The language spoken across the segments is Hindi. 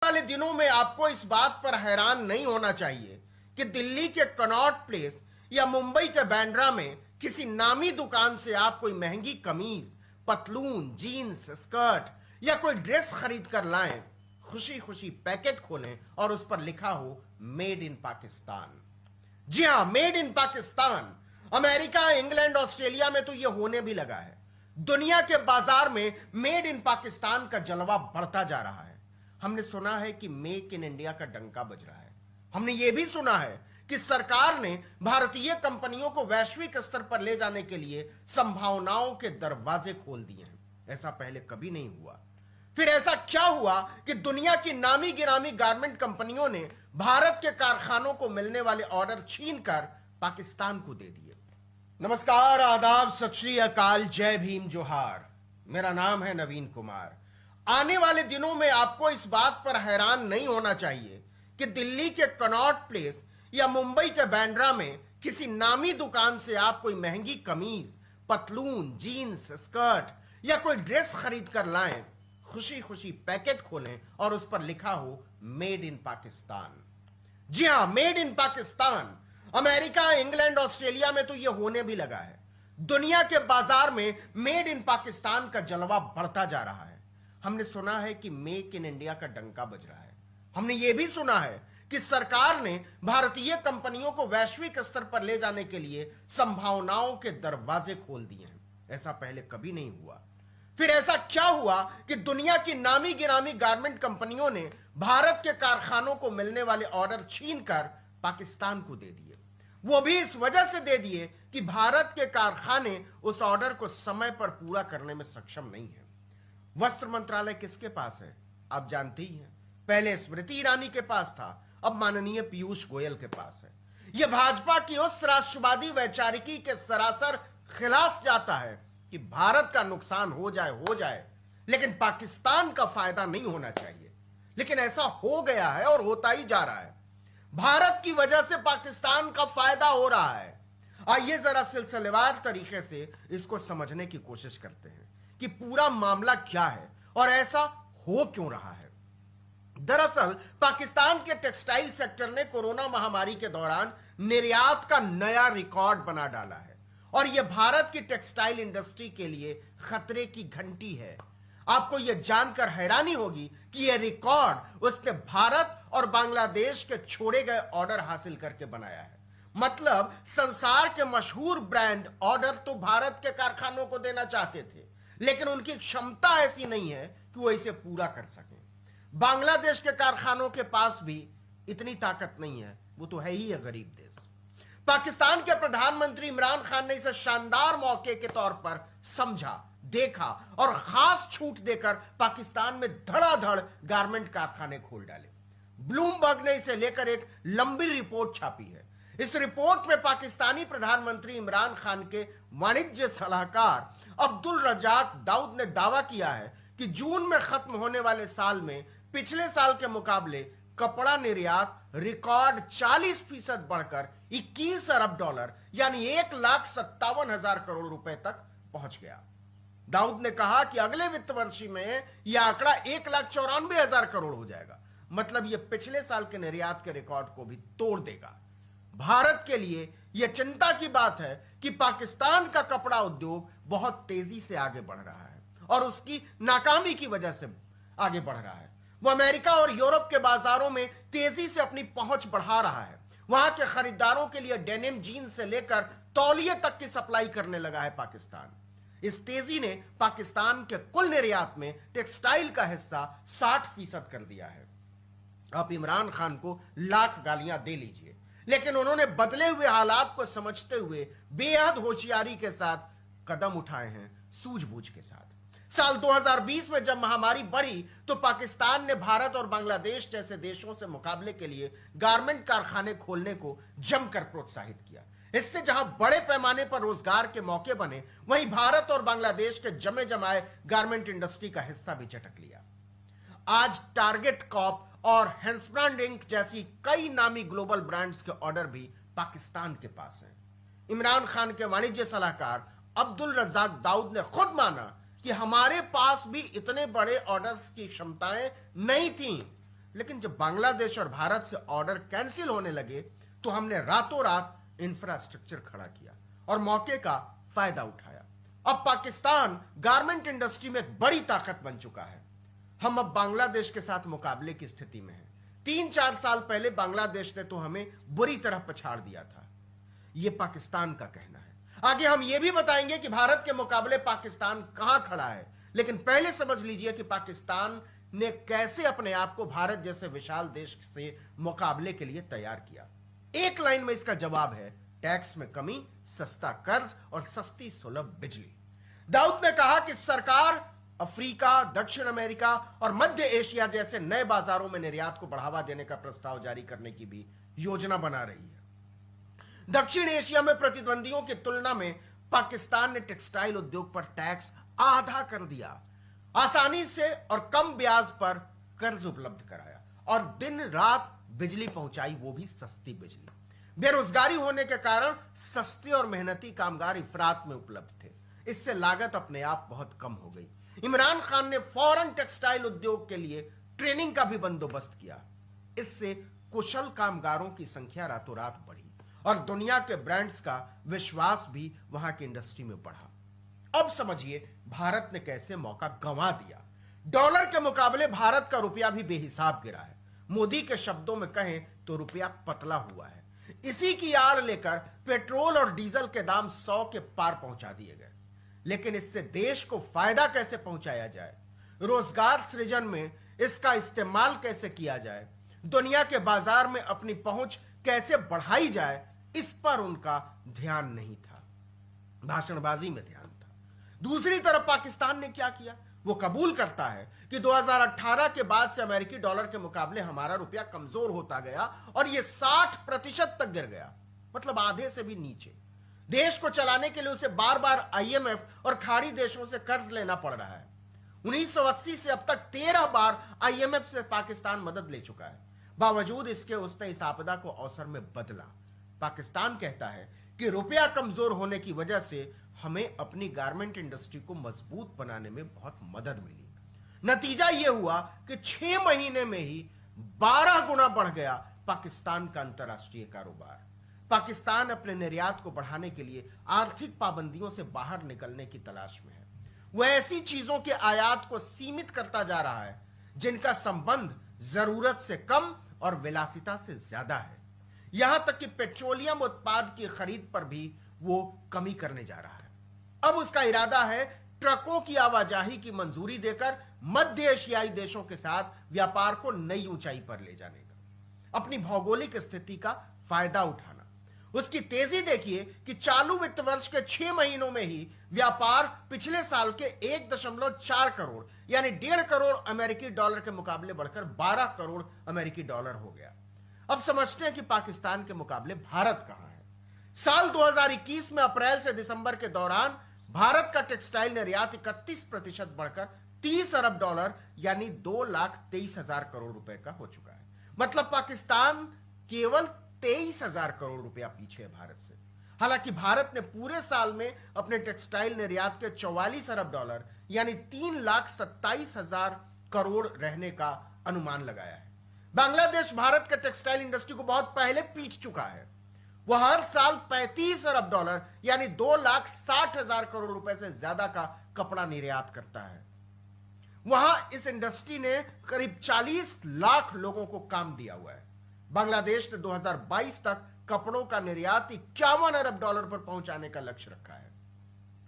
वाले दिनों में आपको इस बात पर हैरान नहीं होना चाहिए कि दिल्ली के कनॉट प्लेस या मुंबई के बांद्रा में किसी नामी दुकान से आप कोई महंगी कमीज, पतलून, जीन्स, स्कर्ट या कोई ड्रेस खरीद कर लाएं, खुशी खुशी पैकेट खोलें और उस पर लिखा हो मेड इन पाकिस्तान। जी हां, made in Pakistan. America, England, Australia में तो यह होने भी लगा है। दुनिया के बाजार में मेड इन पाकिस्तान का जलवा बढ़ता जा रहा है। हमने सुना है कि मेक इन इंडिया का डंका बज रहा है। हमने यह भी सुना है कि सरकार ने भारतीय कंपनियों को वैश्विक स्तर पर ले जाने के लिए संभावनाओं के दरवाजे खोल दिए हैं। ऐसा पहले कभी नहीं हुआ। फिर ऐसा क्या हुआ कि दुनिया की नामी गिरामी गारमेंट कंपनियों ने भारत के कारखानों को मिलने वाले ऑर्डर छीनकर पाकिस्तान को दे दिए। नमस्कार, आदाब, सत श्री अकाल, जय भीम, जोहार। मेरा नाम है नवीन कुमार। आने वाले दिनों में आपको इस बात पर हैरान नहीं होना चाहिए कि दिल्ली के कनॉट प्लेस या मुंबई के बांद्रा में किसी नामी दुकान से आप कोई महंगी कमीज, पतलून, जीन्स, स्कर्ट या कोई ड्रेस खरीद कर लाएं, खुशी खुशी पैकेट खोलें और उस पर लिखा हो मेड इन पाकिस्तान। जी हां, made in Pakistan. America, England, Australia में तो यह होने भी लगा है। दुनिया के बाजार में मेड इन पाकिस्तान का जलवा बढ़ता जा रहा है। हमने सुना है कि मेक इन इंडिया का डंका बज रहा है। हमने यह भी सुना है कि सरकार ने भारतीय कंपनियों को वैश्विक स्तर पर ले जाने के लिए संभावनाओं के दरवाजे खोल दिए हैं। ऐसा पहले कभी नहीं हुआ। फिर ऐसा क्या हुआ कि दुनिया की नामी गिरामी गारमेंट कंपनियों ने भारत के कारखानों को मिलने वाले ऑर्डर छीनकर पाकिस्तान को दे दिए। वो भी इस वजह से दे दिए कि भारत के कारखाने उस ऑर्डर को समय पर पूरा करने में सक्षम नहीं है। वस्त्र मंत्रालय किसके पास है? आप जानते ही हैं। पहले स्मृति ईरानी के पास था, अब माननीय पीयूष गोयल के पास है। यह भाजपा की उस राष्ट्रवादी वैचारिकी के सरासर खिलाफ जाता है कि भारत का नुकसान हो जाए, लेकिन पाकिस्तान का फायदा नहीं होना चाहिए। लेकिन ऐसा हो गया है और होता ही जा रहा है। भारत की वजह से पाकिस्तान का फायदा हो रहा है। आइए जरा सिलसिलेवार तरीके से इसको समझने की कोशिश करते हैं कि पूरा मामला क्या है और ऐसा हो क्यों रहा है। दरअसल पाकिस्तान के टेक्सटाइल सेक्टर ने कोरोना महामारी के दौरान निर्यात का नया रिकॉर्ड बना डाला है और यह भारत की टेक्सटाइल इंडस्ट्री के लिए खतरे की घंटी है। आपको यह जानकर हैरानी होगी कि यह रिकॉर्ड उसने भारत और बांग्लादेश के छोड़े गए ऑर्डर हासिल करके बनाया है। मतलब संसार के मशहूर ब्रांड ऑर्डर तो भारत के कारखानों को देना चाहते थे, लेकिन उनकी क्षमता ऐसी नहीं है कि वो इसे पूरा कर सकें। बांग्लादेश के कारखानों के पास भी इतनी ताकत नहीं है, वो तो है ही गरीब देश। पाकिस्तान के प्रधानमंत्री इमरान खान ने इसे शानदार मौके के तौर पर समझा, देखा और खास छूट देकर पाकिस्तान में धड़ाधड़ गारमेंट कारखाने खोल डाले। ब्लूमबर्ग ने इसे लेकर एक लंबी रिपोर्ट छापी है। इस रिपोर्ट में पाकिस्तानी प्रधानमंत्री इमरान खान के वाणिज्य सलाहकार अब्दुल रज्जाक दाऊद ने दावा किया है कि जून में खत्म होने वाले साल में पिछले साल के मुकाबले कपड़ा निर्यात रिकॉर्ड 40% बढ़कर 21 अरब डॉलर यानी 1,57,000 करोड़ रुपए तक पहुंच गया। दाऊद ने कहा कि अगले वित्त वर्ष में यह आंकड़ा 1,94,000 करोड़ हो जाएगा। मतलब यह पिछले साल के निर्यात के रिकॉर्ड को भी तोड़ देगा। भारत के लिए यह चिंता की बात है कि पाकिस्तान का कपड़ा उद्योग बहुत तेजी से आगे बढ़ रहा है और उसकी नाकामी की वजह से आगे बढ़ रहा है। वो अमेरिका और यूरोप के बाजारों में तेजी से अपनी पहुंच बढ़ा रहा है। वहां के खरीदारों के लिए डेनिम जीन्स से लेकर तौलिए तक की सप्लाई करने लगा है पाकिस्तान। इस तेजी ने पाकिस्तान के कुल निर्यात में टेक्सटाइल का हिस्सा 60% कर दिया है। आप इमरान खान को लाख गालियां दे लीजिए, लेकिन उन्होंने बदले हुए हालात को समझते हुए बेहद होशियारी के साथ कदम उठाए हैं, सूझबूझ के साथ। साल 2020 में जब महामारी बढ़ी तो पाकिस्तान ने भारत और बांग्लादेश जैसे देशों से मुकाबले के लिए गारमेंट कारखाने खोलने को जमकर प्रोत्साहित किया। इससे जहां बड़े पैमाने पर रोजगार के मौके बने, वहीं भारत और बांग्लादेश के जमे जमाए गारमेंट इंडस्ट्री का हिस्सा भी झटक लिया। आज टारगेट कॉप और हेंसब्रांड इंक जैसी कई नामी ग्लोबल ब्रांड्स के ऑर्डर भी पाकिस्तान के पास हैं। इमरान खान के वाणिज्य सलाहकार अब्दुल रज्जाक दाऊद ने खुद माना कि हमारे पास भी इतने बड़े ऑर्डर्स की क्षमताएं नहीं थीं, लेकिन जब बांग्लादेश और भारत से ऑर्डर कैंसिल होने लगे तो हमने रातों रात इंफ्रास्ट्रक्चर खड़ा किया और मौके का फायदा उठाया। अब पाकिस्तान गारमेंट इंडस्ट्री में एक बड़ी ताकत बन चुका है। हम अब बांग्लादेश के साथ मुकाबले की स्थिति में हैं। 3-4 साल पहले बांग्लादेश ने तो हमें बुरी तरह पछाड़ दिया था। यह पाकिस्तान का कहना है। आगे हम यह भी बताएंगे कि भारत के मुकाबले पाकिस्तान कहां खड़ा है, लेकिन पहले समझ लीजिए कि पाकिस्तान ने कैसे अपने आप को भारत जैसे विशाल देश से मुकाबले के लिए तैयार किया। एक लाइन में इसका जवाब है टैक्स में कमी, सस्ता कर्ज और सस्ती सुलभ बिजली। दाऊद ने कहा कि सरकार अफ्रीका, दक्षिण अमेरिका और मध्य एशिया जैसे नए बाजारों में निर्यात को बढ़ावा देने का प्रस्ताव जारी करने की भी योजना बना रही है। दक्षिण एशिया में प्रतिद्वंदियों की तुलना में पाकिस्तान ने टेक्सटाइल उद्योग पर टैक्स आधा कर दिया, आसानी से और कम ब्याज पर कर्ज उपलब्ध कराया और दिन रात बिजली पहुंचाई, वो भी सस्ती बिजली। बेरोजगारी होने के कारण सस्ते और मेहनती कामगार इफरात में उपलब्ध थे। इससे लागत अपने आप बहुत कम हो गई। इमरान खान ने फौरन टेक्सटाइल उद्योग के लिए ट्रेनिंग का भी बंदोबस्त किया। इससे कुशल कामगारों की संख्या रातों रात बढ़ी और दुनिया के ब्रांड्स का विश्वास भी वहां की इंडस्ट्री में बढ़ा। अब समझिए भारत ने कैसे मौका गंवा दिया। डॉलर के मुकाबले भारत का रुपया भी बेहिसाब गिरा है। मोदी के शब्दों में कहें तो रुपया पतला हुआ है। इसी की आड़ लेकर पेट्रोल और डीजल के दाम 100 के पार पहुंचा दिए गए। लेकिन इससे देश को फायदा कैसे पहुंचाया जाए, रोजगार सृजन में इसका इस्तेमाल कैसे किया जाए, दुनिया के बाजार में अपनी पहुंच कैसे बढ़ाई जाए, इस पर उनका ध्यान नहीं था। भाषणबाजी में ध्यान था। दूसरी तरफ पाकिस्तान ने क्या किया? वो कबूल करता है कि 2018 के बाद से अमेरिकी डॉलर के मुकाबले हमारा रुपया कमजोर होता गया और यह 60% तक गिर गया, मतलब आधे से भी नीचे। देश को चलाने के लिए उसे बार बार आईएमएफ और खाड़ी देशों से कर्ज लेना पड़ रहा है। 1980 से अब तक 13 बार आईएमएफ से पाकिस्तान मदद ले चुका है। बावजूद इसके उसने इस आपदा को अवसर में बदला। पाकिस्तान कहता है कि रुपया कमजोर होने की वजह से हमें अपनी गारमेंट इंडस्ट्री को मजबूत बनाने में बहुत मदद मिली। नतीजा यह हुआ कि 6 महीने में ही 12 गुना बढ़ गया पाकिस्तान का अंतरराष्ट्रीय कारोबार। पाकिस्तान अपने निर्यात को बढ़ाने के लिए आर्थिक पाबंदियों से बाहर निकलने की तलाश में है। वह ऐसी चीजों के आयात को सीमित करता जा रहा है जिनका संबंध जरूरत से कम और विलासिता से ज्यादा है। यहां तक कि पेट्रोलियम उत्पाद की खरीद पर भी वो कमी करने जा रहा है। अब उसका इरादा है ट्रकों की आवाजाही की मंजूरी देकर मध्य एशियाई देशों के साथ व्यापार को नई ऊंचाई पर ले जाने का, अपनी भौगोलिक स्थिति का फायदा उठाना। उसकी तेजी देखिए कि चालू वित्त वर्ष के 6 महीनों में ही व्यापार पिछले साल के 1.4 करोड़ यानी 1.5 करोड़ अमेरिकी डॉलर के मुकाबले बढ़कर 12 करोड़ अमेरिकी डॉलर हो गया। अब समझते हैं कि पाकिस्तान के मुकाबले भारत कहां है। साल 2021 में अप्रैल से दिसंबर के दौरान भारत का टेक्सटाइल निर्यात 31% बढ़कर 30 अरब डॉलर यानी 2,23,000 करोड़ रुपए का हो चुका है। मतलब पाकिस्तान केवल 23,000 करोड़ रुपया पीछे है भारत से। हालांकि भारत ने पूरे साल में अपने टेक्सटाइल निर्यात के 44 अरब डॉलर यानी 3,27,000 करोड़ रहने का अनुमान लगाया है। बांग्लादेश भारत के टेक्सटाइल इंडस्ट्री को बहुत पहले पीट चुका है। वह हर साल 35 अरब डॉलर यानी 2,60,000 करोड़ रुपए से ज्यादा का कपड़ा निर्यात करता है। वहां इस इंडस्ट्री ने करीब 40 लाख लोगों को काम दिया हुआ है। बांग्लादेश ने 2022 तक कपड़ों का निर्यात 51 अरब डॉलर पर पहुंचाने का लक्ष्य रखा है।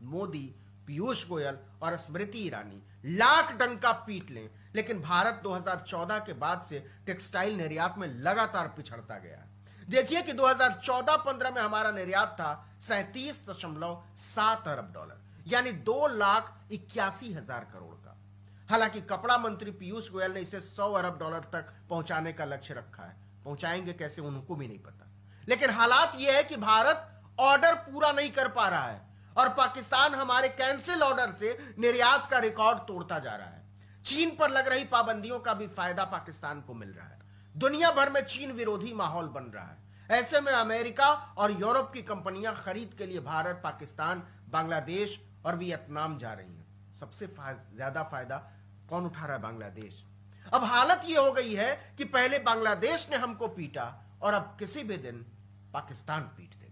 मोदी, पीयूष गोयल और स्मृति ईरानी लाख डंका पीट लें, लेकिन भारत 2014 के बाद से टेक्सटाइल निर्यात में लगातार पिछड़ता गया। देखिए कि 2014-15 में हमारा निर्यात था 37.7 अरब डॉलर यानी 2,81,000 करोड़ का। हालांकि कपड़ा मंत्री पीयूष गोयल ने इसे 100 अरब डॉलर तक पहुंचाने का लक्ष्य रखा है। पहुंचाएंगे कैसे उनको भी नहीं पता। लेकिन हालात यह है कि भारत ऑर्डर पूरा नहीं कर पा रहा है और पाकिस्तान हमारे कैंसिल ऑर्डर से निर्यात का रिकॉर्ड तोड़ता जा रहा है। चीन पर लग रही पाबंदियों का भी फायदा पाकिस्तान को मिल रहा है। दुनिया भर में चीन विरोधी माहौल बन रहा है। ऐसे में अमेरिका और यूरोप की कंपनियां खरीद के लिए भारत, पाकिस्तान, बांग्लादेश और वियतनाम जा रही हैं। सबसे ज्यादा फायदा कौन उठा रहा है? बांग्लादेश। अब हालत यह हो गई है कि पहले बांग्लादेश ने हमको पीटा और अब किसी भी दिन पाकिस्तान पीट दे।